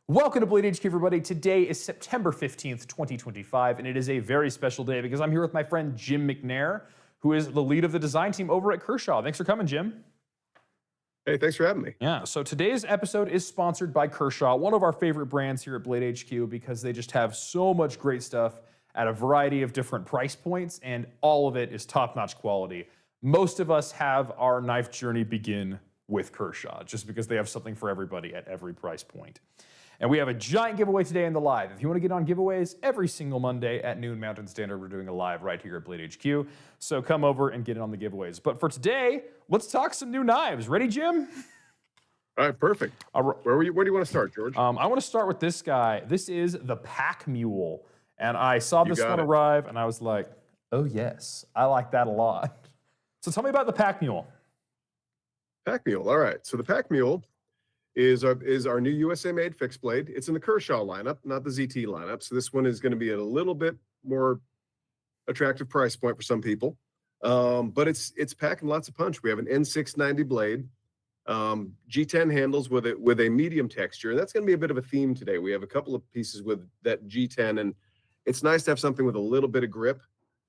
Welcome to BladeHQ, everybody. Today is September 15th, 2025, and it is a very special day because I'm here with my friend Jim McNair, who is the lead of the design team over at Kershaw. Thanks for coming, Jim. Hey, thanks for having me. Yeah, so today's episode is sponsored by Kershaw, one of our favorite brands here at BladeHQ because they just have so much great stuff at a variety of different price points, and all of it is top-notch quality. Most of us have our knife journey begin with Kershaw, just because they have something for everybody at every price point. And we have a giant giveaway today in the live. If you want to get on giveaways, every single Monday at noon Mountain Standard, we're doing a live right here at BladeHQ. So come over and get in on the giveaways. But for today, let's talk some new knives. Ready, Jim? All right, perfect. Where do you want to start, George? I want to start with this guy. This is the Pack Mule. And I saw this one arrive, and I was like, oh, yes, I like that a lot. So tell me about the Pack Mule. Pack Mule, all right. So the Pack Mule is our new USA-made fixed blade. It's in the Kershaw lineup, not the ZT lineup. So this one is going to be at a little bit more attractive price point for some people. But it's packing lots of punch. We have an N690 blade, G10 handles with a medium texture. And that's going to be a bit of a theme today. We have a couple of pieces with that G10, and it's nice to have something with a little bit of grip.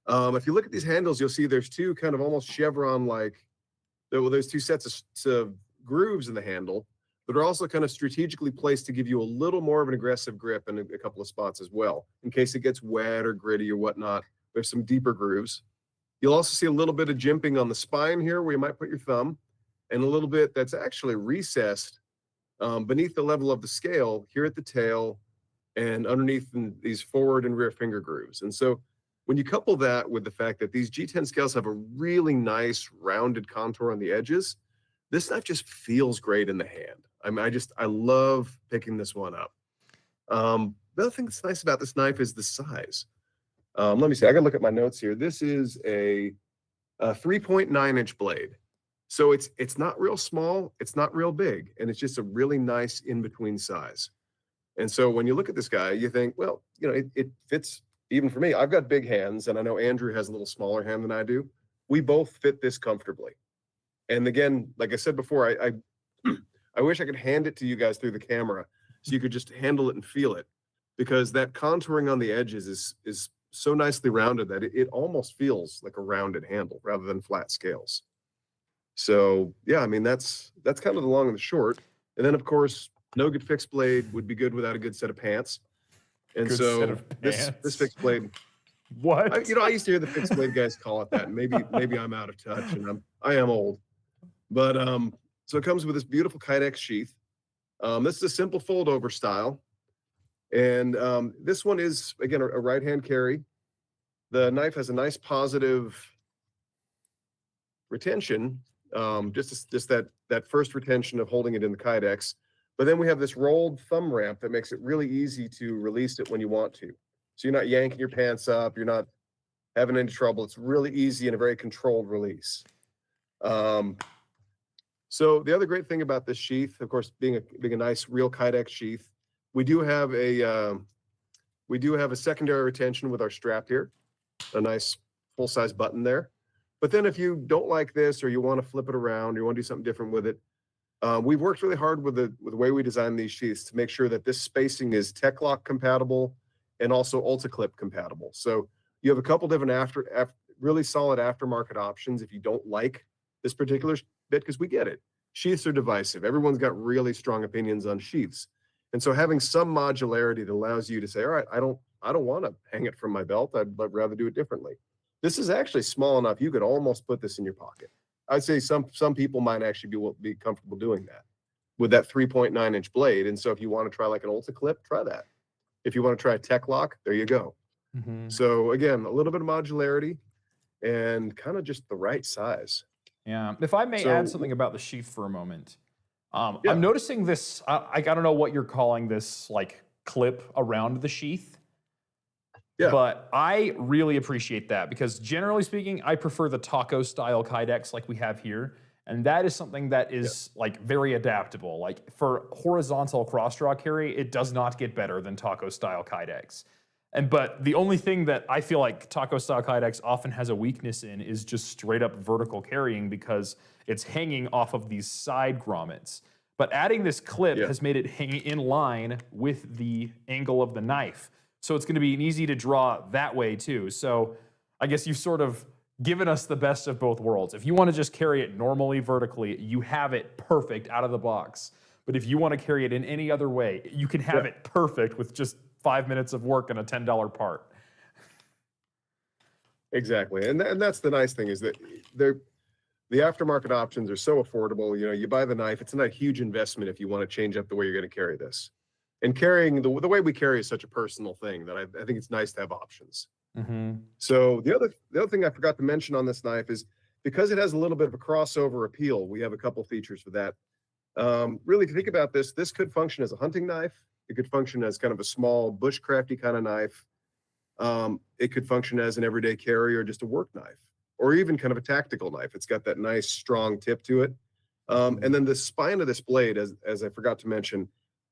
If you look at these handles, you'll see there's two kind of almost chevron-like, there's two sets of grooves in the handle that are also kind of strategically placed to give you a little more of an aggressive grip in a couple of spots as well. In case it gets wet or gritty or whatnot, there's some deeper grooves. You'll also see a little bit of jimping on the spine here where you might put your thumb, and a little bit that's actually recessed beneath the level of the scale here at the tail and underneath these forward and rear finger grooves. And so when you couple that with the fact that these G10 scales have a really nice rounded contour on the edges, this knife just feels great in the hand. I mean, I love picking this one up. The other thing that's nice about this knife is the size. Let me see, I gotta look at my notes here. This is a 3.9-inch blade. So it's not real small, it's not real big, and it's just a really nice in-between size. And so when you look at this guy, you think, well, you know, it fits even for me. I've got big hands, and I know Andrew has a little smaller hand than I do. We both fit this comfortably. And again, like I said before, I wish I could hand it to you guys through the camera so you could just handle it and feel it, because that contouring on the edges is so nicely rounded that it almost feels like a rounded handle rather than flat scales. So yeah, I mean, that's kind of the long and the short. And then of course, no good fixed blade would be good without a good set of pants. And Good so set of this pants. fixed blade, What? I used to hear the fixed blade guys call it that. And maybe I'm out of touch and I am old. But so it comes with this beautiful Kydex sheath. This is a simple fold over style. And this one is, again, a right-hand carry. The knife has a nice positive retention, just that first retention of holding it in the Kydex. But then we have this rolled thumb ramp that makes it really easy to release it when you want to. So you're not yanking your pants up, you're not having any trouble. It's really easy and a very controlled release. So the other great thing about this sheath, of course, being a nice real Kydex sheath, we do have a secondary retention with our strap here, a nice full-size button there. But then if you don't like this, or you want to flip it around, or you want to do something different with it, we've worked really hard with the way we design these sheaths to make sure that this spacing is TechLock compatible and also UltiClip compatible. So you have a couple different really solid aftermarket options if you don't like this particular bit, because we get it. Sheaths are divisive. Everyone's got really strong opinions on sheaths. And so having some modularity that allows you to say, all right, I don't want to hang it from my belt. I'd rather do it differently. This is actually small enough. You could almost put this in your pocket. I'd say some people might actually be comfortable doing that with that 3.9-inch blade. And so if you want to try like an UltiClip, try that. If you want to try a TechLock, there you go. Mm-hmm. So again, a little bit of modularity and kind of just the right size. Yeah. If I may add something about the sheath for a moment. I'm noticing this, I don't know what you're calling this, like clip around the sheath. Yeah. But I really appreciate that because generally speaking, I prefer the taco style Kydex like we have here. And that is something that is like very adaptable. Like for horizontal cross draw carry, it does not get better than taco style Kydex. But the only thing that I feel like taco style Kydex often has a weakness in is just straight up vertical carrying because it's hanging off of these side grommets. But adding this clip Yeah. has made it hang in line with the angle of the knife. So it's going to be easy to draw that way too. So I guess you've sort of given us the best of both worlds. If you want to just carry it normally vertically, you have it perfect out of the box. But if you want to carry it in any other way, you can have it perfect with just 5 minutes of work and a $10 part. Exactly. And that's the nice thing is that the aftermarket options are so affordable. You know, you buy the knife, it's not a huge investment if you want to change up the way you're going to carry this. And carrying the way we carry is such a personal thing that I think it's nice to have options. So the other thing I forgot to mention on this knife is because it has a little bit of a crossover appeal, we have a couple features for that. Really, if you think about this, this could function as a hunting knife. It could function as kind of a small bushcrafty kind of knife. It could function as an everyday carry or just a work knife, or even kind of a tactical knife. It's got that nice strong tip to it. And then the spine of this blade, as I forgot to mention,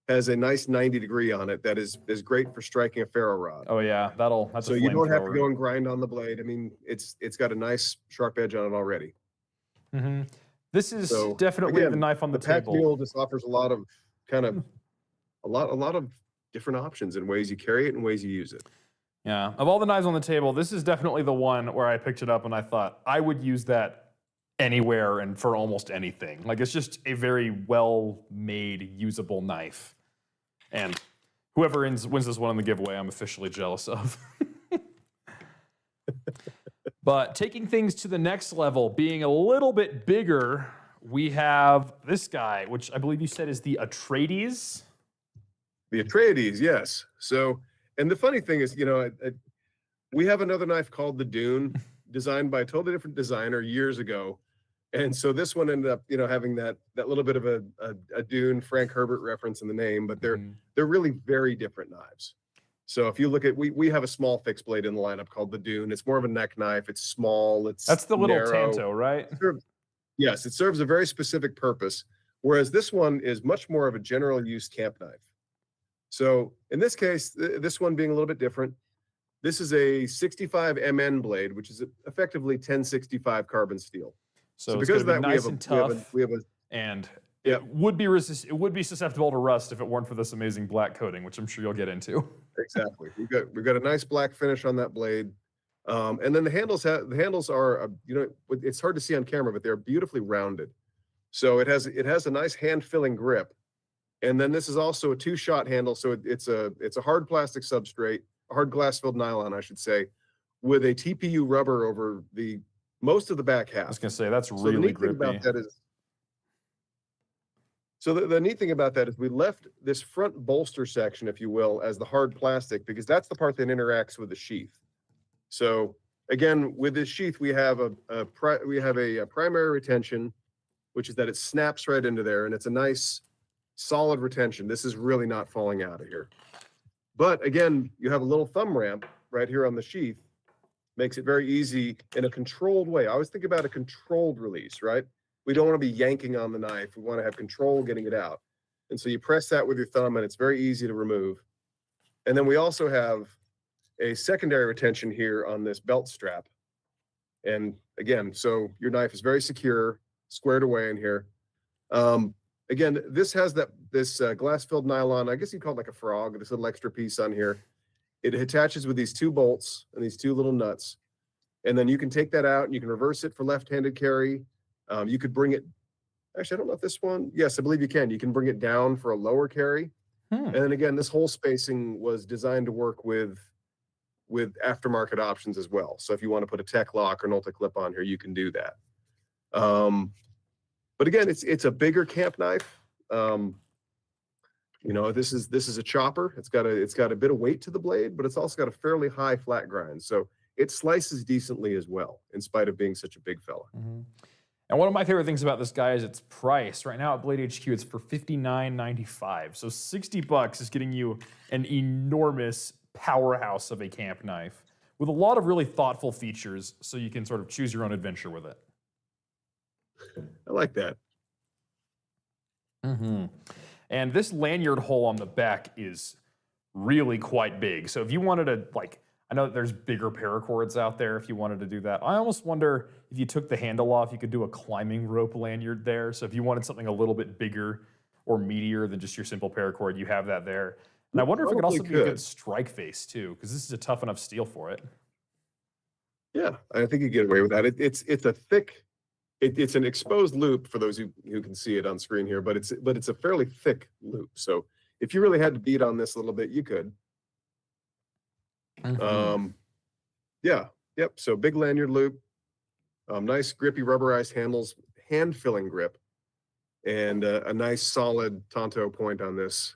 has a nice 90-degree on it that is great for striking a ferro rod. Oh yeah, that's So a you don't have to flamethrower. go and grind on the blade. I mean, it's got a nice sharp edge on it already. This is So, definitely again, the knife on the Pack table. Mule just offers a lot of kind of a lot of different options and ways you carry it and ways you use it. Yeah, of all the knives on the table, this is definitely the one where I picked it up and I thought I would use that anywhere and for almost anything. Like it's just a very well-made, usable knife. And whoever wins this one in the giveaway, I'm officially jealous of. But taking things to the next level, being a little bit bigger, we have this guy, which I believe you said is the Atreides. The Atreides, yes. So, and the funny thing is, you know, we have another knife called the Dune, designed by a totally different designer years ago. And so this one ended up, you know, having that little bit of a Dune Frank Herbert reference in the name, but they're really very different knives. So if you look at, we have a small fixed blade in the lineup called the Dune. It's more of a neck knife. It's small. That's the little narrow. Tanto, right? Yes, it serves a very specific purpose. Whereas this one is much more of a general use camp knife. So in this case, this one being a little bit different, this is a 65 MN blade, which is effectively 1065 carbon steel. So because it's gonna of be that, nice and tough, we have a and Yep. it would be susceptible to rust if it weren't for this amazing black coating, which I'm sure you'll get into. exactly. We've got a nice black finish on that blade, and then the handles are you know, it's hard to see on camera, but they're beautifully rounded. So it has a nice hand filling grip, and then this is also a 2-shot handle. So it's a hard plastic substrate, a hard glass filled nylon, I should say, with a TPU rubber over most of the back half. I was gonna say that's So the really neat thing grippy. about that is, the neat thing about that is we left this front bolster section, if you will, as the hard plastic, because that's the part that interacts with the sheath. So again, with this sheath, we have a primary retention, which is that it snaps right into there, and it's a nice solid retention. This is really not falling out of here. But again, you have a little thumb ramp right here on the sheath, makes it very easy in a controlled way. I always think about a controlled release, right? We don't want to be yanking on the knife. We want to have control getting it out. And so you press that with your thumb and it's very easy to remove. And then we also have a secondary retention here on this belt strap. And again, so your knife is very secure, squared away in here. Again, this has this glass-filled nylon, I guess you'd call it like a frog, this little extra piece on here. It attaches with these 2 bolts and these 2 little nuts. And then you can take that out and you can reverse it for left-handed carry. You could bring it, actually, I don't know if this one, yes, I believe you can. You can bring it down for a lower carry. And then again, this whole spacing was designed to work with aftermarket options as well. So if you want to put a tech lock or an Ulta clip on here, you can do that. But again, it's a bigger camp knife. You know, this is a chopper. It's got a bit of weight to the blade, but it's also got a fairly high flat grind. So it slices decently as well, in spite of being such a big fella. And one of my favorite things about this guy is its price. Right now at BladeHQ, it's for $59.95. So $60 is getting you an enormous powerhouse of a camp knife with a lot of really thoughtful features, so you can sort of choose your own adventure with it. I like that. And this lanyard hole on the back is really quite big. So if you wanted to, like, I know that there's bigger paracords out there if you wanted to do that. I almost wonder if you took the handle off, you could do a climbing rope lanyard there. So if you wanted something a little bit bigger, or meatier than just your simple paracord, you have that there. And I wonder if it could Probably also be a good could. strike face too, because this is a tough enough steel for it. Yeah, I think you get away with that. It's a thick, it's an exposed loop for those who can see it on screen here, but it's a fairly thick loop. So if you really had to beat on this a little bit, you could. Yeah, yep. So big lanyard loop, nice grippy rubberized handles, hand filling grip, and a nice solid Tonto point on this,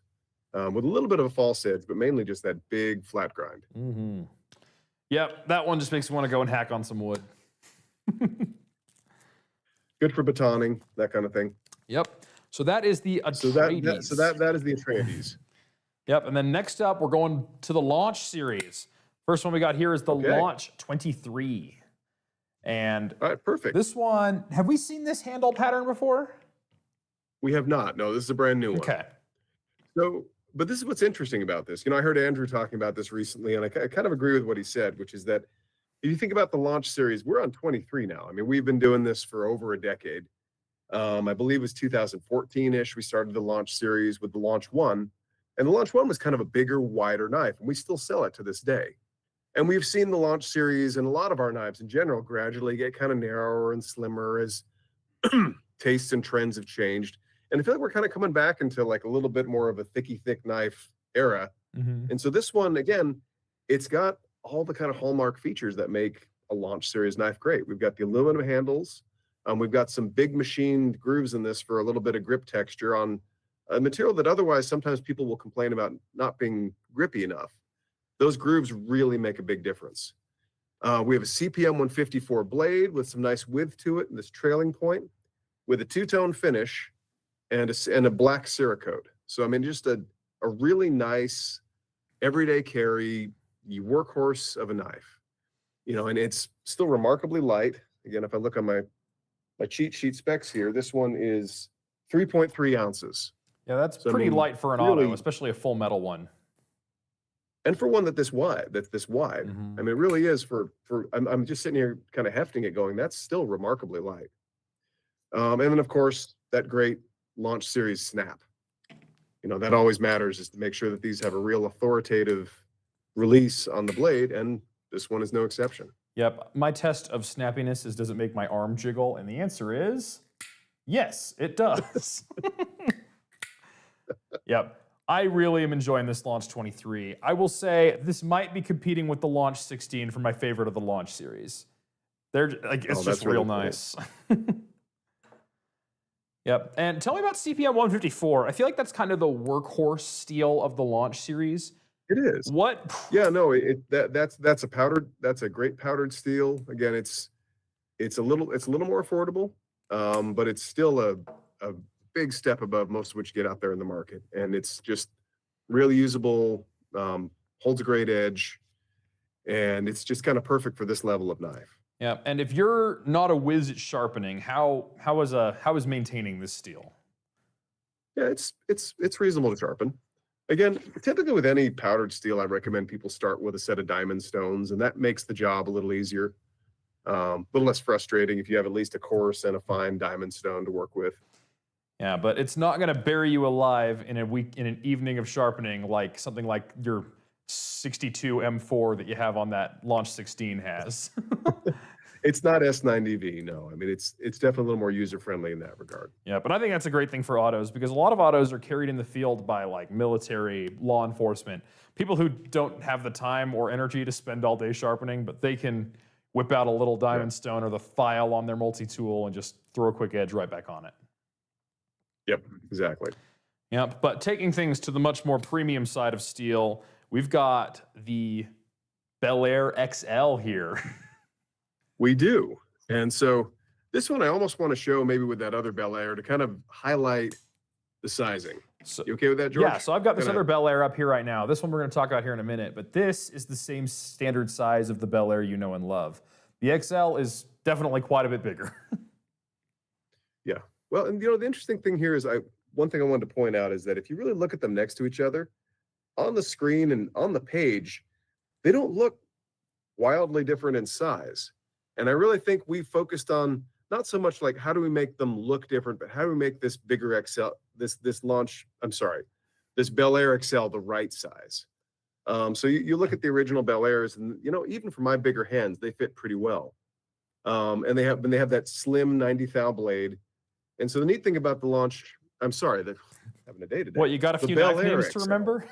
with a little bit of a false edge, but mainly just that big flat grind. Yep, that one just makes me want to go and hack on some wood. Good for batoning, that kind of thing. Yep. So that is the Atreides. So that is the Atreides. Yep. And then next up, we're going to the Launch series. First one we got here is the Launch 23. And all right, perfect. This one, have we seen this handle pattern before? We have not. No, this is a brand new one. Okay. So, but this is what's interesting about this. You know, I heard Andrew talking about this recently, and I kind of agree with what he said, which is that if you think about the Launch series, we're on 23 now. I mean, we've been doing this for over a decade. I believe it was 2014-ish. We started the Launch series with the Launch 1. And the Launch 1 was kind of a bigger, wider knife, and we still sell it to this day. And we've seen the Launch series and a lot of our knives in general gradually get kind of narrower and slimmer as tastes and trends have changed. And I feel like we're kind of coming back into like a little bit more of a thick knife era. And so this one, again, it's got all the kind of hallmark features that make a Launch series knife great. We've got the aluminum handles. We've got some big machined grooves in this for a little bit of grip texture on a material that otherwise sometimes people will complain about not being grippy enough. Those grooves really make a big difference. We have a CPM 154 blade with some nice width to it and this trailing point with a two-tone finish and a black Cerakote. So, I mean, just a really nice everyday carry, workhorse of a knife. You know, and it's still remarkably light. Again, if I look on my cheat sheet specs here, this one is 3.3 ounces. Yeah, that's So, pretty I mean, light for an really, auto, especially a full metal one. and for one that's this wide. I mean, it really is I'm just sitting here kind of hefting it going, that's still remarkably light. And then of course, that great Launch series snap. You know, that always matters, is to make sure that these have a real authoritative release on the blade, and this one is no exception. Yep. My test of snappiness is, does it make my arm jiggle? And the answer is yes, it does. Yep. I really am enjoying this Launch 23. I will say this might be competing with the Launch 16 for my favorite of the Launch series. They're like, it's just real nice. Yep. And tell me about CPM 154. I feel like that's kind of the workhorse steel of the Launch series. It is. What? Yeah, no, that's a great powdered steel. Again, it's a little more affordable, but it's still a big step above most of what you get out there in the market. And it's just really usable, holds a great edge, and it's just kind of perfect for this level of knife. Yeah, and if you're not a whiz at sharpening, how is maintaining this steel? Yeah, it's reasonable to sharpen. Again, typically with any powdered steel, I recommend people start with a set of diamond stones, and that makes the job a little easier, a little less frustrating if you have at least a coarse and a fine diamond stone to work with. Yeah, but it's not going to bury you alive in an evening of sharpening like something like your 62 M4 that you have on that Launch 16 has. It's not S90V, no. I mean, it's definitely a little more user-friendly in that regard. Yeah, but I think that's a great thing for autos, because a lot of autos are carried in the field by like military, law enforcement, people who don't have the time or energy to spend all day sharpening, but they can whip out a little diamond stone or the file on their multi-tool and just throw a quick edge right back on it. Yep, exactly. Yep, but taking things to the much more premium side of steel, we've got the Bel Air XL here. We do. And so this one I almost want to show maybe with that other Bel Air to kind of highlight the sizing. So, you okay with that, George? Yeah, so I've got this other Bel Air up here right now. This one we're going to talk about here in a minute, but this is the same standard size of the Bel Air you know and love. The XL is definitely quite a bit bigger. Yeah. Well, and you know, the interesting thing here is one thing I wanted to point out is that if you really look at them next to each other, on the screen and on the page, they don't look wildly different in size. And I really think we focused on not so much like how do we make them look different, but how do we make this this launch. I'm sorry, this Bel Air XL the right size. So you look at the original Bel Airs, and even for my bigger hands, they fit pretty well. And they have that slim 90 thou blade. And so the neat thing about the Launch, I'm sorry, that having a day today. What, you got a few knife names to remember?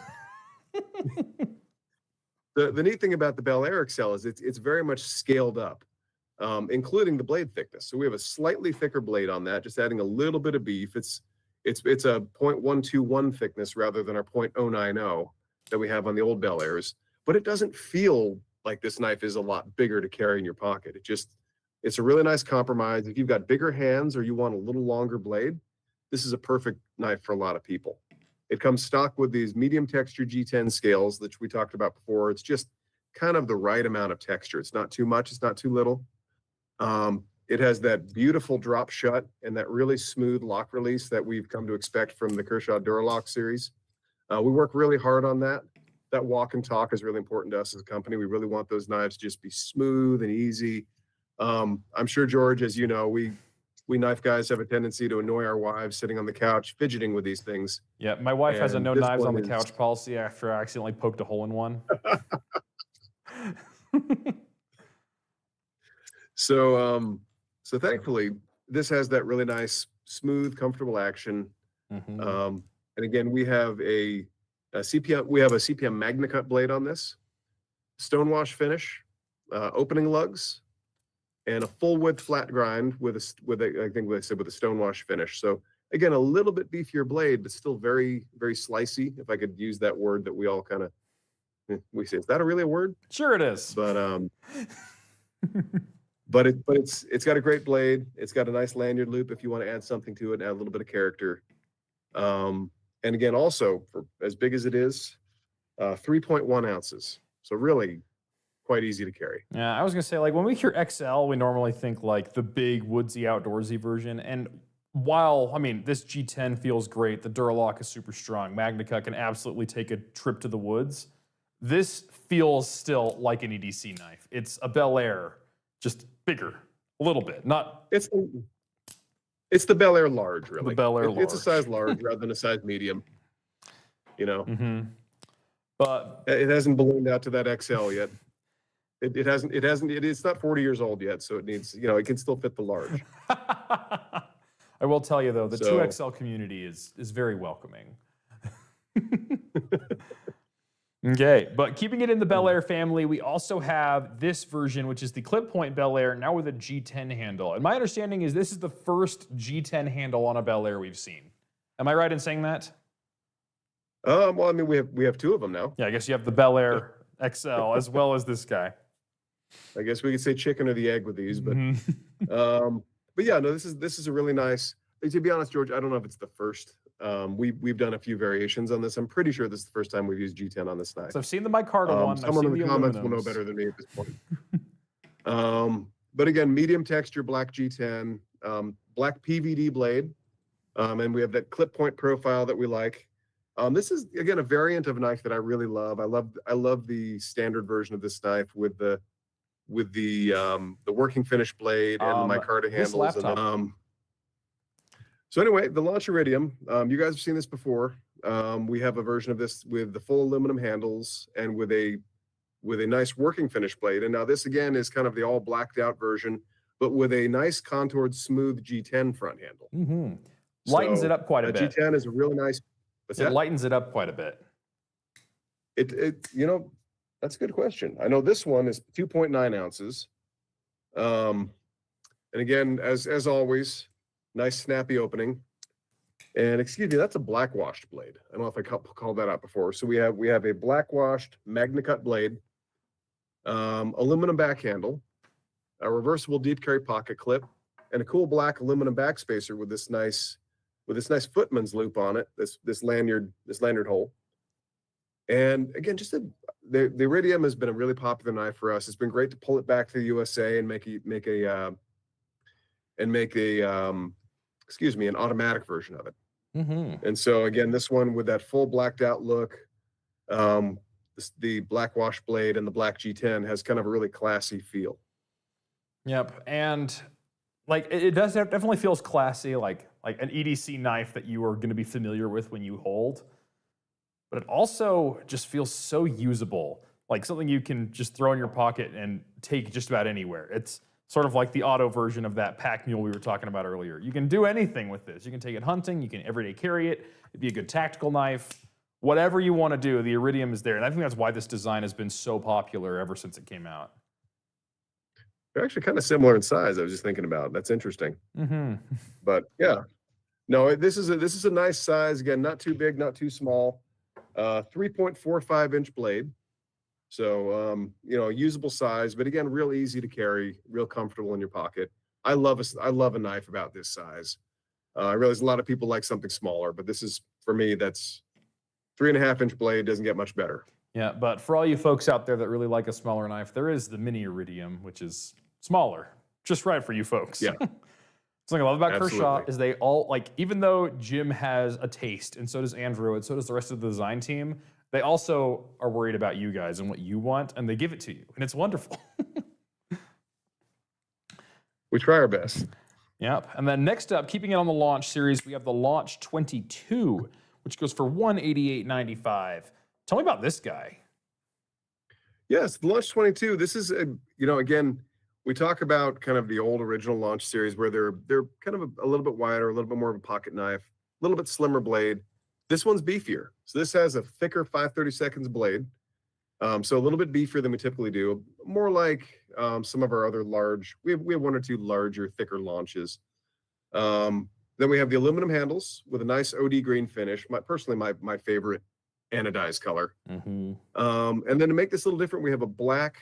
The neat thing about the Bel Air XL is it's very much scaled up, including the blade thickness. So we have a slightly thicker blade on that, just adding a little bit of beef. It's a 0.121 thickness rather than our 0.090 that we have on the old Bel Airs. But it doesn't feel like this knife is a lot bigger to carry in your pocket. It's a really nice compromise. If you've got bigger hands or you want a little longer blade, this is a perfect knife for a lot of people. It comes stock with these medium texture G10 scales, which we talked about before. It's just kind of the right amount of texture. It's not too much, it's not too little. It has that beautiful drop shut and that really smooth lock release that we've come to expect from the Kershaw Duralock series. We work really hard on that. That walk and talk is really important to us as a company. We really want those knives to just be smooth and easy. I'm sure, George, as you know, we knife guys have a tendency to annoy our wives sitting on the couch fidgeting with these things. Yeah, my wife has a And no this knives on one the is- couch policy after I accidentally poked a hole in one. So thankfully, this has that really nice, smooth, comfortable action. Mhm. And again, we have a CPM. We have a CPM MagnaCut blade on this, stonewash finish, opening lugs, and a full width flat grind with I think what I said with a stonewash finish. So again, a little bit beefier blade, but still very, very slicey. If I could use that word that we all kind of we say, is that really a word? Sure it is. But it's got a great blade. It's got a nice lanyard loop if you want to add something to it and add a little bit of character. And again, also for as big as it is, 3.1 ounces. So really quite easy to carry. Yeah, I was gonna say, like, when we hear XL, we normally think like the big woodsy outdoorsy version. And while, I mean, this G10 feels great, the Duralock is super strong, MagnaCut can absolutely take a trip to the woods. This feels still like an EDC knife. It's a Bel Air, just bigger, a little bit. Not It's the Bel Air large, really. The Bel Air It's a large. size large rather than a size medium. But It hasn't ballooned out to that XL yet. It's not 40 years old yet, so it needs, it can still fit the large. I will tell you though, the So- 2XL community is very welcoming. Okay, but keeping it in the Bel Air family, we also have this version, which is the clip point Bel Air, now with a G10 handle. And my understanding is this is the first G10 handle on a Bel Air we've seen. Am I right in saying that? Well, I mean, we have two of them now. Yeah, I guess you have the Bel Air XL as well as this guy. I guess we could say chicken or the egg with these, but Mhm. but yeah, no, this is a really nice. To be honest, George, I don't know if it's the first. We've done a few variations on this. I'm pretty sure this is the first time we've used G10 on this knife. So I've seen the micarta one. I've Someone seen in the the comments will know aluminums. better than me at this point. But again, medium texture black G10, black PVD blade, and we have that clip point profile that we like. This is again a variant of a knife that I really love. I love the standard version of this knife with the working finish blade and the micarta this handles. laptop. So anyway, the Launch Iridium, you guys have seen this before. We have a version of this with the full aluminum handles and with a nice working finish blade. And now this again is kind of the all blacked out version, but with a nice contoured smooth G10 front handle. Lightens So, it up quite a bit. G10 is a really nice. What's It that? lightens it up quite a bit. That's a good question. I know this one is 2.9 ounces. And again, as always, nice snappy opening. And excuse me, that's a black washed blade. I don't know if I called that out before. So we have a black washed MagnaCut blade, aluminum back handle, a reversible deep carry pocket clip, and a cool black aluminum back spacer with this nice footman's loop on it. This lanyard hole. And again, the Iridium has been a really popular knife for us. It's been great to pull it back to the USA and make an automatic version of it. And so again, this one with that full blacked out look, the black wash blade and the black G10 has kind of a really classy feel. Yep, and like it does definitely feels classy, like like an EDC knife that you are going to be familiar with when you hold. But it also just feels so usable, like something you can just throw in your pocket and take just about anywhere. It's sort of like the auto version of that pack mule we were talking about earlier. You can do anything with this. You can take it hunting, you can everyday carry it, it'd be a good tactical knife. Whatever you want to do, the Iridium is there. And I think that's why this design has been so popular ever since it came out. They're actually kind of similar in size. I was just thinking about. That's interesting. But yeah, no, this is a nice size. Again, not too big, not too small. 3.45-inch blade. So, usable size, but again, real easy to carry, real comfortable in your pocket. I love a knife about this size. I realize a lot of people like something smaller, but this is, for me, that's 3.5-inch blade, doesn't get much better. Yeah, but for all you folks out there that really like a smaller knife, there is the mini Iridium, which is smaller, just right for you folks. Yeah. Something I love about Absolutely. Kershaw is they all, like, even though Jim has a taste, and so does Andrew, and so does the rest of the design team, they also are worried about you guys and what you want, and they give it to you, and it's wonderful. We try our best. Yep. And then next up, keeping it on the Launch series, we have the Launch 22, which goes for $188.95. Tell me about this guy. Yes, the Launch 22. This is, again, we talk about kind of the old original Launch series where they're kind of a little bit wider, a little bit more of a pocket knife, a little bit slimmer blade. This one's beefier. So this has a thicker 5/32 blade. So a little bit beefier than we typically do. More like some of our other large, we have one or two larger, thicker launches. Then we have the aluminum handles with a nice OD green finish. Personally, my favorite anodized color. And then to make this a little different, we have a black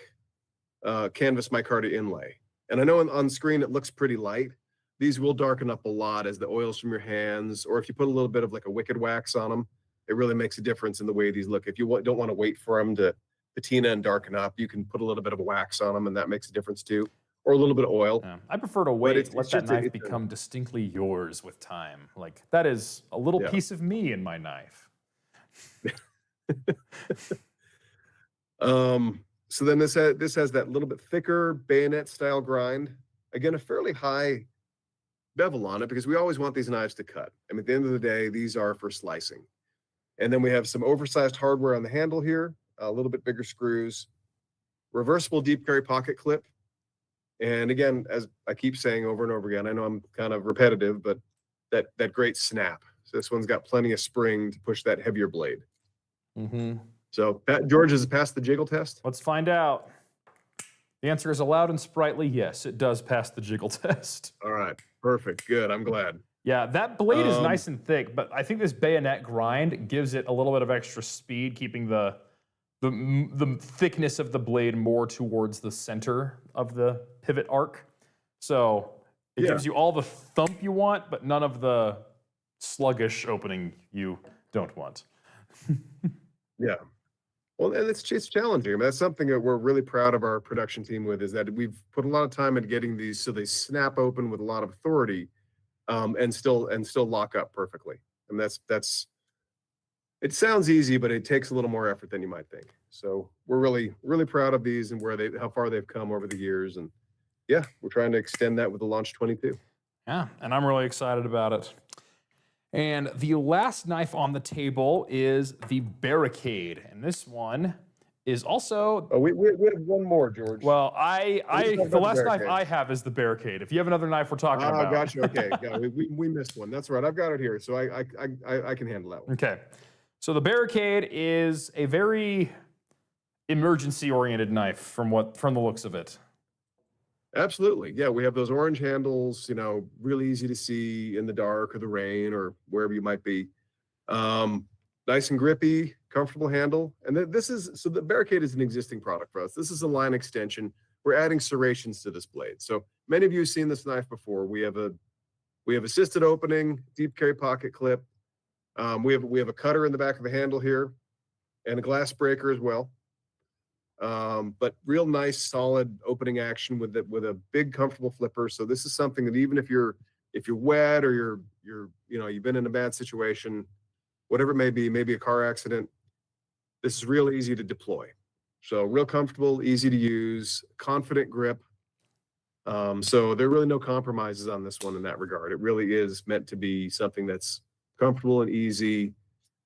canvas micarta inlay. And I know on screen it looks pretty light. These will darken up a lot as the oils from your hands, or if you put a little bit of like a wicked wax on them, it really makes a difference in the way these look. If you don't want to wait for them to patina and darken up, you can put a little bit of a wax on them, and that makes a difference too, or a little bit of oil. Yeah. I prefer to wait, let that knife become distinctly yours with time. Like, that is a little piece of me in my knife. So then this has that little bit thicker bayonet style grind. Again, a fairly high bevel on it because we always want these knives to cut. I mean, at the end of the day, these are for slicing. And then we have some oversized hardware on the handle here, a little bit bigger screws, reversible deep carry pocket clip. And again, as I keep saying over and over again, I know I'm kind of repetitive, but that great snap. So this one's got plenty of spring to push that heavier blade. So George, has it passed the jiggle test? Let's find out. The answer is a loud and sprightly yes, it does pass the jiggle test. All right, perfect, good, I'm glad. Yeah, that blade is nice and thick, but I think this bayonet grind gives it a little bit of extra speed, keeping the thickness of the blade more towards the center of the pivot arc. So it gives you all the thump you want, but none of the sluggish opening you don't want. Yeah. Well, and it's challenging. I mean, that's something that we're really proud of our production team with, is that we've put a lot of time into getting these so they snap open with a lot of authority, and still lock up perfectly. And that's it sounds easy, but it takes a little more effort than you might think. So we're really proud of these and how far they've come over the years. And yeah, we're trying to extend that with the Launch 22. Yeah, and I'm really excited about it. And the last knife on the table is the Barricade, and this one is also. Oh, we have one more, George. Well, the last knife I have is the Barricade. If you have another knife we're talking about. Oh, gotcha. Okay, we missed one. That's right. I've got it here, so I can handle that one. Okay, so the Barricade is a very emergency-oriented knife from the looks of it. Absolutely. Yeah, we have those orange handles, really easy to see in the dark or the rain or wherever you might be. Nice and grippy, comfortable handle. And so the Barricade is an existing product for us. This is a line extension. We're adding serrations to this blade. So many of you have seen this knife before. We have assisted opening, deep carry pocket clip. We have a cutter in the back of the handle here and a glass breaker as well. But real nice, solid opening action with a big, comfortable flipper. So this is something that even if you're wet or you've been in a bad situation, whatever it may be, maybe a car accident, this is real easy to deploy. So real comfortable, easy to use, confident grip. So there are really no compromises on this one in that regard. It really is meant to be something that's comfortable and easy,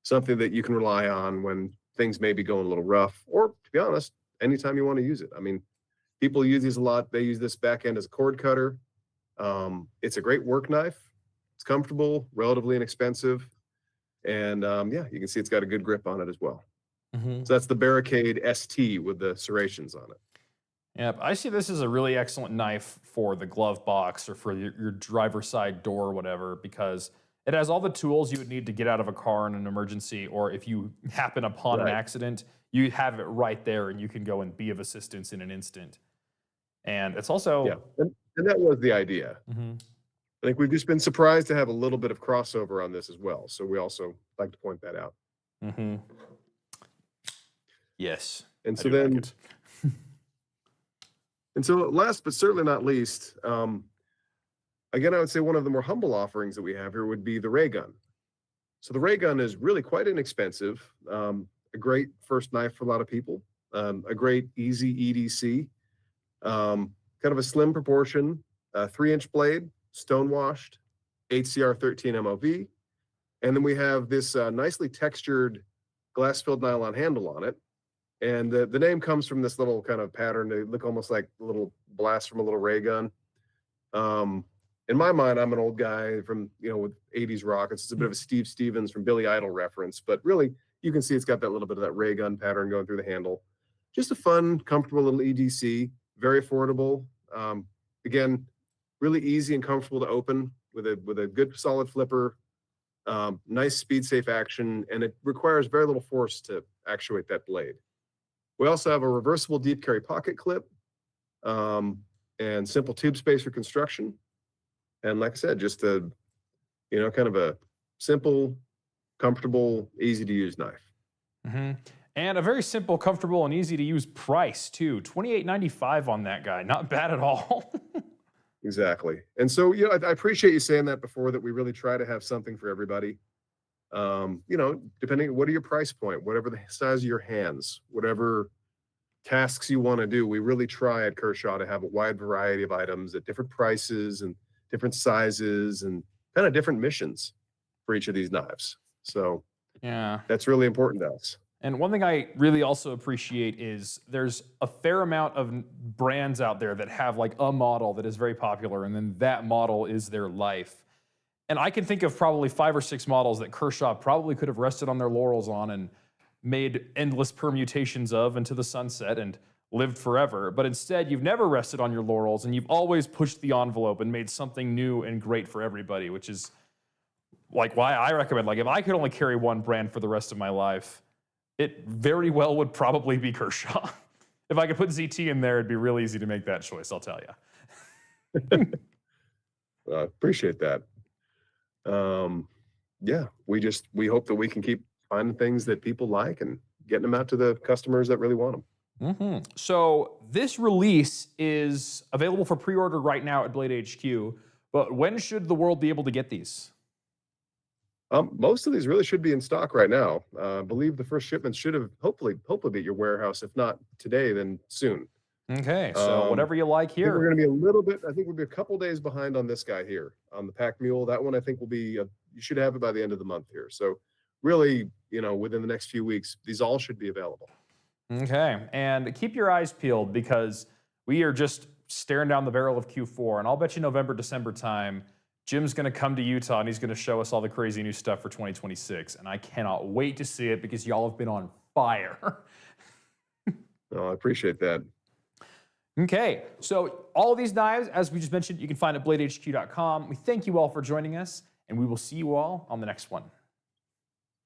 something that you can rely on when things may be going a little rough, or to be honest, anytime you want to use it. I mean, people use these a lot. They use this back end as a cord cutter. It's a great work knife. It's comfortable, relatively inexpensive. And yeah, you can see it's got a good grip on it as well. So that's the Barricade ST with the serrations on it. Yep, I see this as a really excellent knife for the glove box or for your driver's side door or whatever, because it has all the tools you would need to get out of a car in an emergency, or if you happen upon an accident, you have it right there and you can go and be of assistance in an instant. And it's also... Yeah, and that was the idea. I think we've just been surprised to have a little bit of crossover on this as well. So we also like to point that out. Yes. And so then... Like it. And so last but certainly not least, again, I would say one of the more humble offerings that we have here would be the Raygun. So the Raygun is really quite inexpensive, a great first knife for a lot of people, a great easy EDC, kind of a slim proportion, 3-inch blade, stonewashed, HCR 13 MOV. And then we have this nicely textured glass-filled nylon handle on it. And the name comes from this little kind of pattern. They look almost like a little blast from a little ray gun. In my mind, I'm an old guy from, with 80s rock. It's a bit of a Steve Stevens from Billy Idol reference, but really you can see it's got that little bit of that ray gun pattern going through the handle. Just a fun, comfortable little EDC, very affordable. Again, really easy and comfortable to open with a good solid flipper, nice speed safe action, and it requires very little force to actuate that blade. We also have a reversible deep carry pocket clip, and simple tube spacer construction. And like I said, just a, kind of a simple, comfortable, easy to use knife. And a very simple, comfortable, and easy to use price too. $28.95 on that guy. Not bad at all. Exactly. And so, I appreciate you saying that before, that we really try to have something for everybody. Depending, what are your price point, whatever the size of your hands, whatever tasks you want to do, we really try at Kershaw to have a wide variety of items at different prices and different sizes and kind of different missions for each of these knives. So yeah, that's really important to us. And one thing I really also appreciate is there's a fair amount of brands out there that have like a model that is very popular, and then that model is their life. And I can think of probably 5 or 6 models that Kershaw probably could have rested on their laurels on and made endless permutations of into the sunset and lived forever. But instead, you've never rested on your laurels, and you've always pushed the envelope and made something new and great for everybody, which is like why I recommend, like if I could only carry one brand for the rest of my life, it very well would probably be Kershaw. If I could put ZT in there, it'd be real easy to make that choice, I'll tell you. I appreciate that. Yeah, we hope that we can keep finding things that people like and getting them out to the customers that really want them. So this release is available for pre-order right now at BladeHQ, but when should the world be able to get these? Most of these really should be in stock right now. I believe the first shipments should have hopefully be at your warehouse. If not today, then soon. Okay, so whatever you like here. We're going to be a little bit, I think we'll be a couple days behind on this guy here, on the Pack Mule. That one I think will be, you should have it by the end of the month here. So really, within the next few weeks, these all should be available. Okay, and keep your eyes peeled because we are just staring down the barrel of Q4, and I'll bet you November, December time, Jim's going to come to Utah and he's going to show us all the crazy new stuff for 2026, and I cannot wait to see it because y'all have been on fire. Oh, I appreciate that. Okay, so all of these knives, as we just mentioned, you can find at BladeHQ.com. We thank you all for joining us, and we will see you all on the next one.